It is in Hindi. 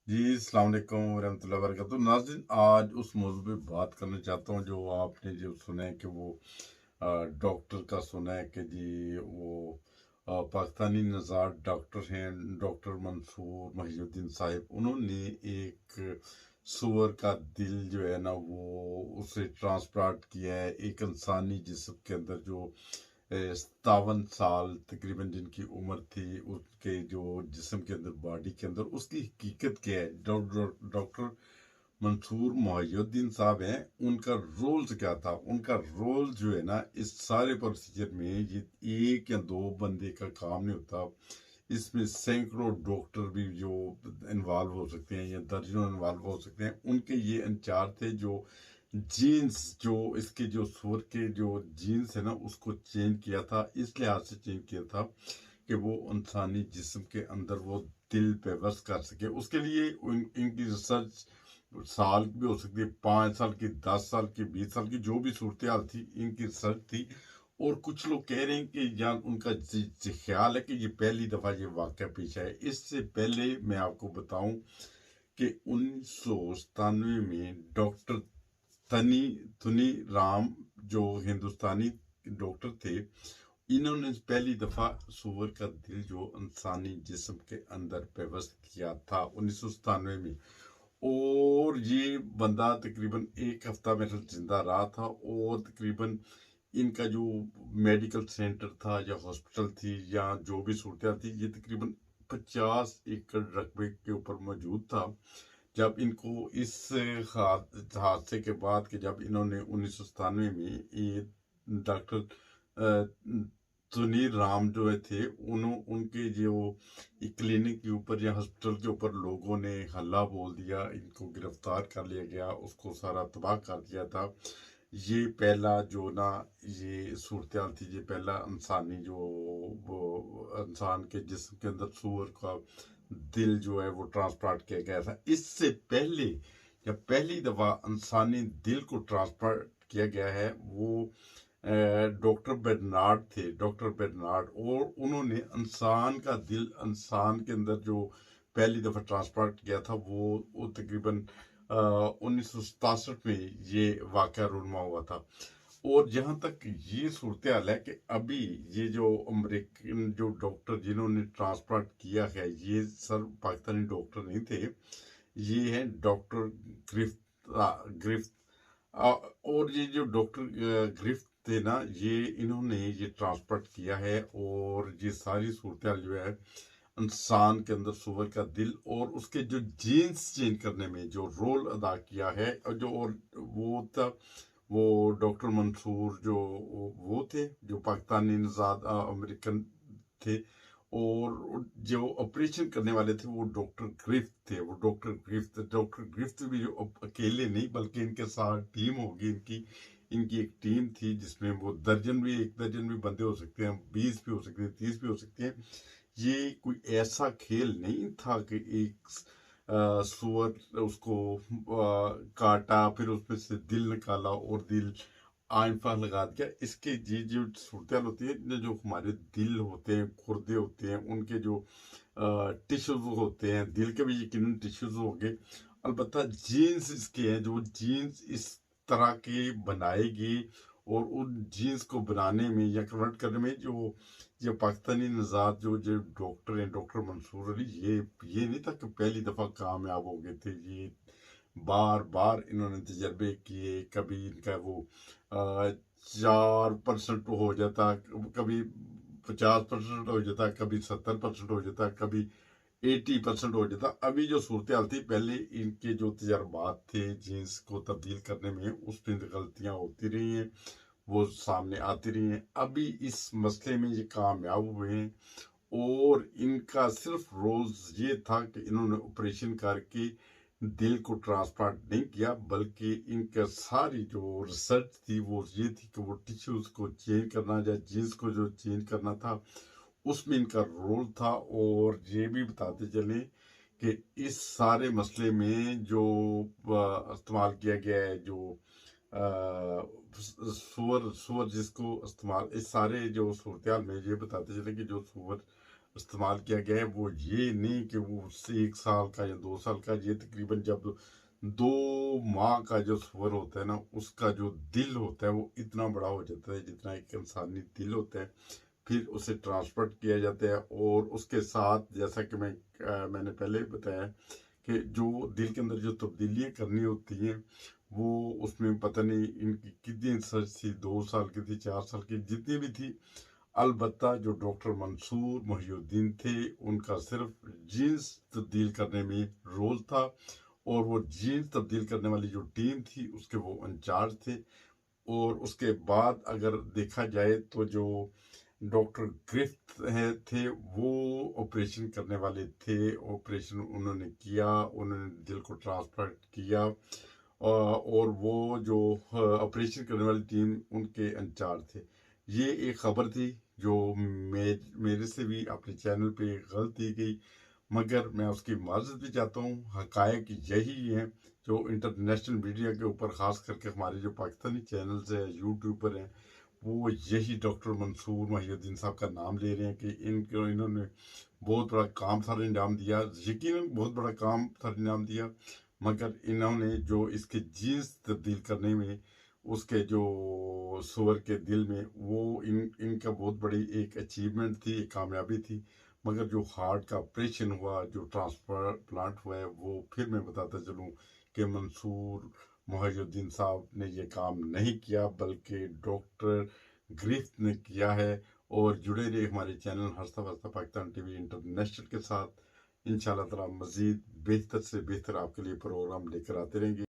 जी, अस्सलाम वालेकुम रहमतुल्लाहि व बरकातहू। नाज़रीन, आज उस मौज़ू पे बात करना चाहता हूँ जो आपने जो सुना है कि वो डॉक्टर का सुना है कि जी वो पाकिस्तानी नज़ार डॉक्टर हैं, डॉक्टर मंसूर महिउद्दीन साहिब। उन्होंने एक सूअर का दिल जो है ना वो उसे ट्रांसप्लांट किया है एक इंसानी जिस्म के अंदर जो 57 साल तकरीबन जिनकी उम्र थी, उसके जो जिस्म के अंदर बॉडी के अंदर उसकी हकीकत क्या है। डॉक्टर मंसूर मोहिउद्दीन साहब हैं, उनका रोल क्या था। उनका रोल जो है ना इस सारे प्रोसीजर में ये एक या दो बंदे का काम नहीं होता। इसमें सैकड़ों डॉक्टर भी जो इन्वॉल्व हो सकते हैं या दर्जनों इन्वॉल्व हो सकते हैं। उनके ये इंचार्ज थे जो जीन्स जो इसके जो सुअर के जो जीन्स है ना उसको चेंज किया था। इस लिहाज से चेंज किया था कि वो इंसानी जिस्म के अंदर वो दिल पे बस कर सके। उसके लिए इनकी रिसर्च साल की भी हो सकती है, 5 साल की, 10 साल की, 20 साल की, जो भी सूरत हाल थी इनकी रिसर्च थी। और कुछ लोग कह रहे हैं कि या उनका ख्याल है कि ये पहली दफा ये वाक़या पेश आया। इससे पहले मैं आपको बताऊं कि 1997 में डॉक्टर तनी तुनी राम जो हिंदुस्तानी डॉक्टर थे, इन्होंने पहली दफा सूअर का दिल जो इंसानी जिस्म के अंदर व्यवस्थित किया था 1997 में। और ये बंदा तकरीबन एक हफ्ता मेरे जिंदा रहा था। और तकरीबन इनका जो मेडिकल सेंटर था या हॉस्पिटल थी या जो भी सूरत थी, ये तकरीबन 50 एकड़ रकबे के ऊपर मौजूद था। जब इनको इस हादसे के बाद कि जब इन्होंने 1997 में ये डॉक्टर सुनील राम जो थे उनके जो क्लिनिक के ऊपर या हॉस्पिटल के ऊपर लोगों ने हल्ला बोल दिया, इनको गिरफ्तार कर लिया गया, उसको सारा तबाह कर दिया था। ये पहला जो ना ये सूरत थी, ये पहला इंसानी जो वो इंसान के जिस्म के अंदर सूअर का दिल जो है वो ट्रांसप्लांट किया गया था। इससे पहले जब पहली दफा इंसानी दिल को ट्रांसप्लांट किया गया है वो डॉक्टर बेरनार्ड थे, डॉक्टर बेरनार्ड। और उन्होंने इंसान का दिल इंसान के अंदर जो पहली दफा ट्रांसप्लांट किया था वो तकरीबन 1967 में ये वाक़या रूनमा हुआ था। और जहाँ तक ये सूरत हाल है कि अभी ये जो अमेरिकन जो डॉक्टर जिन्होंने ट्रांसप्लांट किया है, ये सर पाकिस्तानी डॉक्टर नहीं थे, ये हैं डॉक्टर ग्रिफ्ट ग्रिफ्ट। और ये जो डॉक्टर ग्रिफ्ट थे ना, ये इन्होंने ये ट्रांसप्लांट किया है। और ये सारी सूरत हाल जो है इंसान के अंदर सूअर का दिल और उसके जो जीन्स चेंज करने में जो रोल अदा किया है, और जो और वो था वो डॉक्टर मंसूर जो वो थे जो पाकिस्तानी नजाद अमेरिकन थे। और जो ऑपरेशन करने वाले थे वो डॉक्टर ग्रिफ्ट थे। वो डॉक्टर ग्रिफ्ट भी जो अकेले नहीं बल्कि इनके साथ टीम होगी इनकी। इनकी एक टीम थी जिसमें वो एक दर्जन भी बंदे हो सकते हैं, 20 भी हो सकते हैं, 30 भी हो सकते हैं। ये कोई ऐसा खेल नहीं था कि एक सुअर उसको काटा, फिर उसमें से दिल निकाला और दिल आइंफा लगा दिया। इसके ये जो सूरत होती है न, जो हमारे दिल होते हैं, गुर्दे होते हैं, उनके जो टिश्यूज होते हैं, दिल के भी यकीनन टिश्यूज होंगे। अलबत्ता जीन्स इसके हैं, जो जीन्स इस तरह के बनाएगी। और उन जीन्स को बनाने में या कन्वर्ट करने में जो ये पाकिस्तानी नजात जो जो डॉक्टर हैं, डॉक्टर मंसूर अली, ये नहीं था कि पहली दफा कामयाब हो गए थे। ये बार बार इन्होंने तजर्बे किए। कभी इनका वो 4% हो जाता, कभी 50% हो जाता, कभी 70% हो जाता, कभी 80% हो जाता। अभी जो सूरत हाल थी, पहले इनके जो तजर्बात थे जीन्स को तब्दील करने में, उसमें गलतियां होती रही हैं, वो सामने आती रही हैं। अभी इस मसले में ये कामयाब हुए हैं। और इनका सिर्फ रोल ये था कि इन्होंने ऑपरेशन करके दिल को ट्रांसप्लांट नहीं किया, बल्कि इनका सारी जो रिसर्च थी वो ये थी कि वो टिश्यूज को चेंज करना या जीन्स को जो चेंज करना था उसमें इनका रोल था। और ये भी बताते चले कि इस सारे मसले में जो इस्तेमाल किया गया है, जो सुअर सुअर जिसको इस्तेमाल, इस सारे जो सूरत में ये बताते चले कि जो सुअर इस्तेमाल किया गया है वो ये नहीं कि वो उससे 1 साल का या 2 साल का, ये तकरीबन जब 2 माह का जो सूअर होता है ना, उसका जो दिल होता है वो इतना बड़ा हो जाता है जितना एक इंसानी दिल होता है। फिर उसे ट्रांसपोर्ट किया जाता है और उसके साथ जैसा कि मैंने पहले भी बताया कि जो दिल के अंदर जो तब्दीलियां करनी होती हैं वो उसमें पता नहीं इनकी कितनी सर्च थी, 2 साल की थी, 4 साल की, जितनी भी थी। अलबत्ता जो डॉक्टर मंसूर मोहिउद्दीन थे उनका सिर्फ जीन्स तब्दील करने में रोल था, और वो जीन्स तब्दील करने वाली जो टीम थी उसके वो इंचार्ज थे। और उसके बाद अगर देखा जाए तो जो डॉक्टर ग्रिफ्ट थे वो ऑपरेशन करने वाले थे। ऑपरेशन उन्होंने किया, उन्होंने दिल को ट्रांसप्लांट किया, और वो जो ऑपरेशन करने वाली टीम उनके इंचार्ज थे। ये एक खबर थी जो मेरे से भी अपने चैनल पे गलत दी गई, मगर मैं उसकी माजरत भी चाहता हूँ। हकायक यही है जो इंटरनेशनल मीडिया के ऊपर, ख़ास करके हमारे जो पाकिस्तानी चैनल्स हैं, यूट्यूबर हैं, वो यही डॉक्टर मंसूर मोहिउद्दीन साहब का नाम ले रहे हैं कि इन्होंने बहुत बड़ा काम सर अंजाम दिया। यकीनन बहुत बड़ा काम सर अंजाम दिया, मगर इन्होंने जो इसके जीन्स तब्दील करने में, उसके जो सूअर के दिल में, वो इनका बहुत बड़ी एक अचीवमेंट थी, एक कामयाबी थी। मगर जो हार्ट का ऑपरेशन हुआ, जो ट्रांसफर प्लांट हुआ है, वो फिर मैं बताता चलूँ कि मंसूर मोहिउद्दीन साहब ने ये काम नहीं किया, बल्कि डॉक्टर ग्रिफ्थ ने किया है। और जुड़े रहिए हमारे चैनल हंसता हंसता पाकिस्तान टीवी इंटरनेशनल के साथ। इंशाल्लाह ताला मज़ीद बेहतर से बेहतर आपके लिए प्रोग्राम लेकर आते रहेंगे।